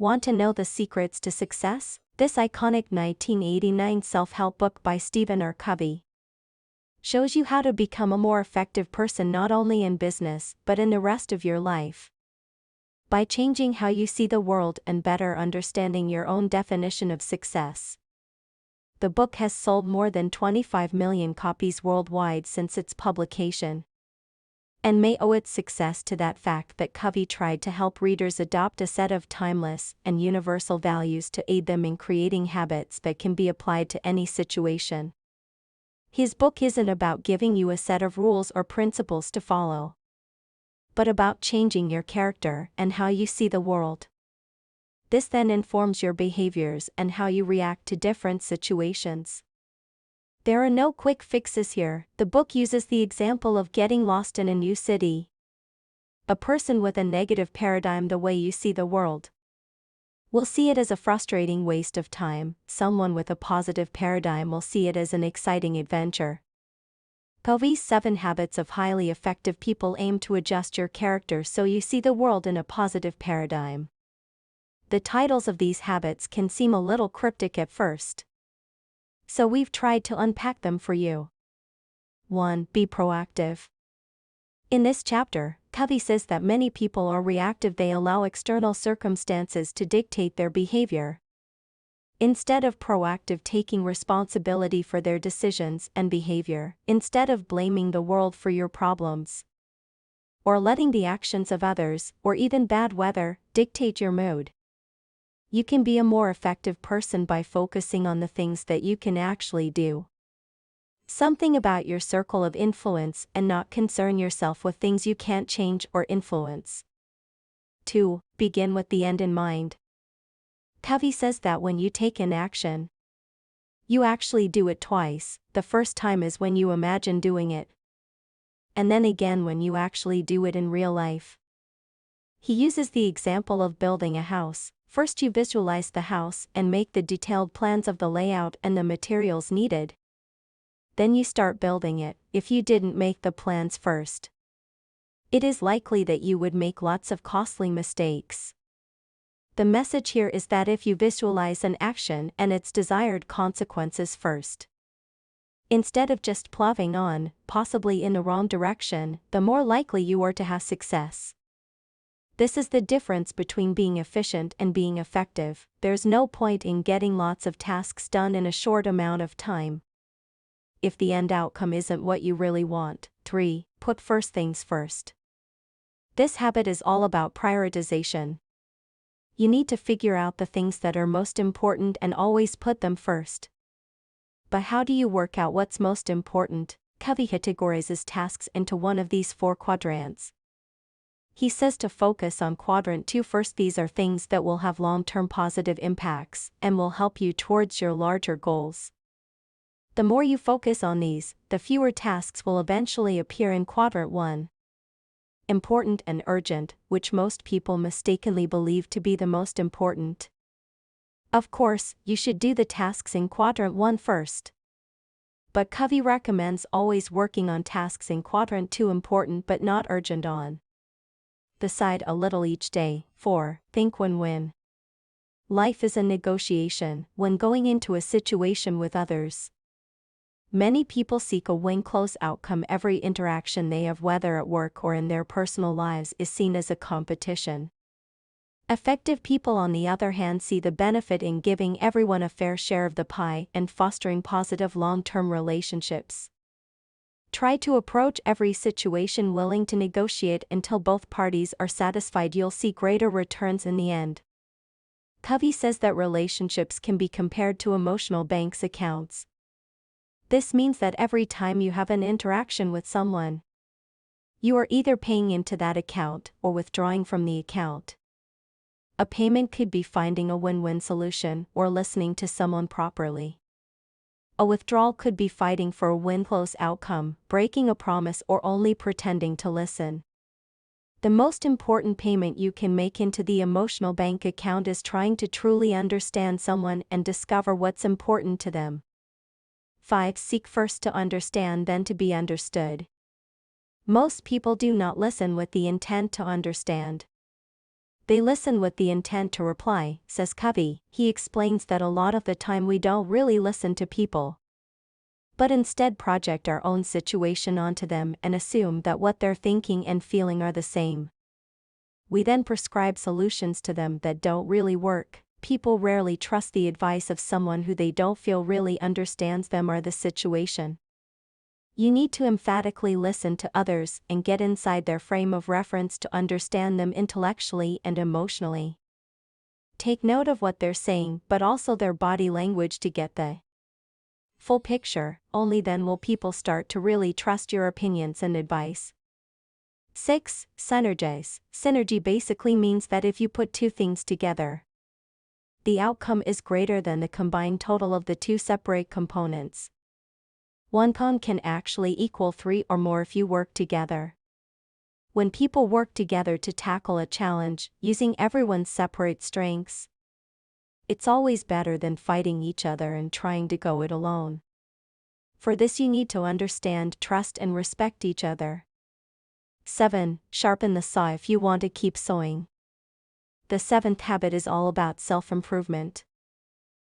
Want to know the secrets to success? This iconic 1989 self-help book by Stephen R. Covey shows you how to become a more effective person not only in business but in the rest of your life. By changing how you see the world and better understanding your own definition of success. The book has sold more than 25 million copies worldwide since its publication, and may owe its success to that fact that Covey tried to help readers adopt a set of timeless and universal values to aid them in creating habits that can be applied to any situation. His book isn't about giving you a set of rules or principles to follow, but about changing your character and how you see the world. This then informs your behaviors and how you react to different situations. There are no quick fixes here. The book uses the example of getting lost in a new city. A person with a negative paradigm, the way you see the world, will see it as a frustrating waste of time. Someone with a positive paradigm will see it as an exciting adventure. Covey's 7 Habits of Highly Effective People aim to adjust your character so you see the world in a positive paradigm. The titles of these habits can seem a little cryptic at first, so we've tried to unpack them for you. 1. Be proactive. In this chapter, Covey says that many people are reactive. They allow external circumstances to dictate their behavior, instead of proactive taking responsibility for their decisions and behavior. Instead of blaming the world for your problems, or letting the actions of others, or even bad weather, dictate your mood, you can be a more effective person by focusing on the things that you can actually do something about your circle of influence and not concern yourself with things you can't change or influence. 2. Begin with the end in mind. Covey says that when you take an action, you actually do it twice. The first time is when you imagine doing it, and then again when you actually do it in real life. He uses the example of building a house. First you visualize the house and make the detailed plans of the layout and the materials needed. Then you start building it. If you didn't make the plans first, it is likely that you would make lots of costly mistakes. The message here is that if you visualize an action and its desired consequences first, instead of just plowing on, possibly in the wrong direction, the more likely you are to have success. This is the difference between being efficient and being effective. There's no point in getting lots of tasks done in a short amount of time if the end outcome isn't what you really want. 3. Put first things first. This habit is all about prioritization. You need to figure out the things that are most important and always put them first. But how do you work out what's most important? Covey categorizes tasks into one of these 4 quadrants. He says to focus on quadrant 2 first. These are things that will have long-term positive impacts and will help you towards your larger goals. The more you focus on these, the fewer tasks will eventually appear in quadrant 1. Important and urgent, which most people mistakenly believe to be the most important. Of course, you should do the tasks in quadrant 1 first. But Covey recommends always working on tasks in quadrant 2, important but not urgent on. Decide a little each day. 4. Think win-win. Life is a negotiation when going into a situation with others. Many people seek a win-close outcome. Every interaction they have, whether at work or in their personal lives, is seen as a competition. Effective people, on the other hand, see the benefit in giving everyone a fair share of the pie and fostering positive long-term relationships. Try to approach every situation willing to negotiate until both parties are satisfied. You'll see greater returns in the end. Covey says that relationships can be compared to emotional bank accounts. This means that every time you have an interaction with someone, you are either paying into that account or withdrawing from the account. A payment could be finding a win-win solution or listening to someone properly. A withdrawal could be fighting for a win-close outcome, breaking a promise, or only pretending to listen. The most important payment you can make into the emotional bank account is trying to truly understand someone and discover what's important to them. 5. Seek first to understand, then to be understood. Most people do not listen with the intent to understand. They listen with the intent to reply, says Covey. He explains that a lot of the time we don't really listen to people, but instead project our own situation onto them and assume that what they're thinking and feeling are the same. We then prescribe solutions to them that don't really work. People rarely trust the advice of someone who they don't feel really understands them or the situation. You need to emphatically listen to others and get inside their frame of reference to understand them intellectually and emotionally. Take note of what they're saying, but also their body language to get the full picture. Only then will people start to really trust your opinions and advice. 6. Synergize. Synergy basically means that if you put two things together, the outcome is greater than the combined total of the two separate components. One can actually equal 3 or more if you work together. When people work together to tackle a challenge, using everyone's separate strengths, it's always better than fighting each other and trying to go it alone. For this you need to understand, trust and respect each other. 7. Sharpen the saw if you want to keep sewing. The 7th habit is all about self-improvement.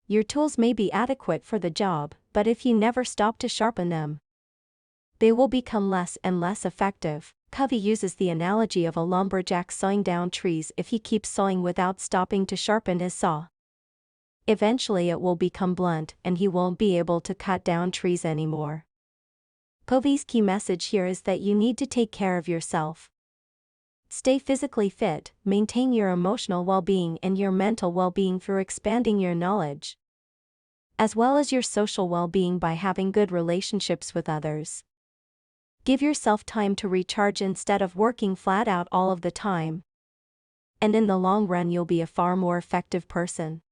Your tools may be adequate for the job, but if you never stop to sharpen them, they will become less and less effective. Covey uses the analogy of a lumberjack sawing down trees. If he keeps sawing without stopping to sharpen his saw, eventually it will become blunt and he won't be able to cut down trees anymore. Covey's key message here is that you need to take care of yourself. Stay physically fit, maintain your emotional well-being and your mental well-being through expanding your knowledge, as well as your social well-being by having good relationships with others. Give yourself time to recharge instead of working flat out all of the time, and in the long run you'll be a far more effective person.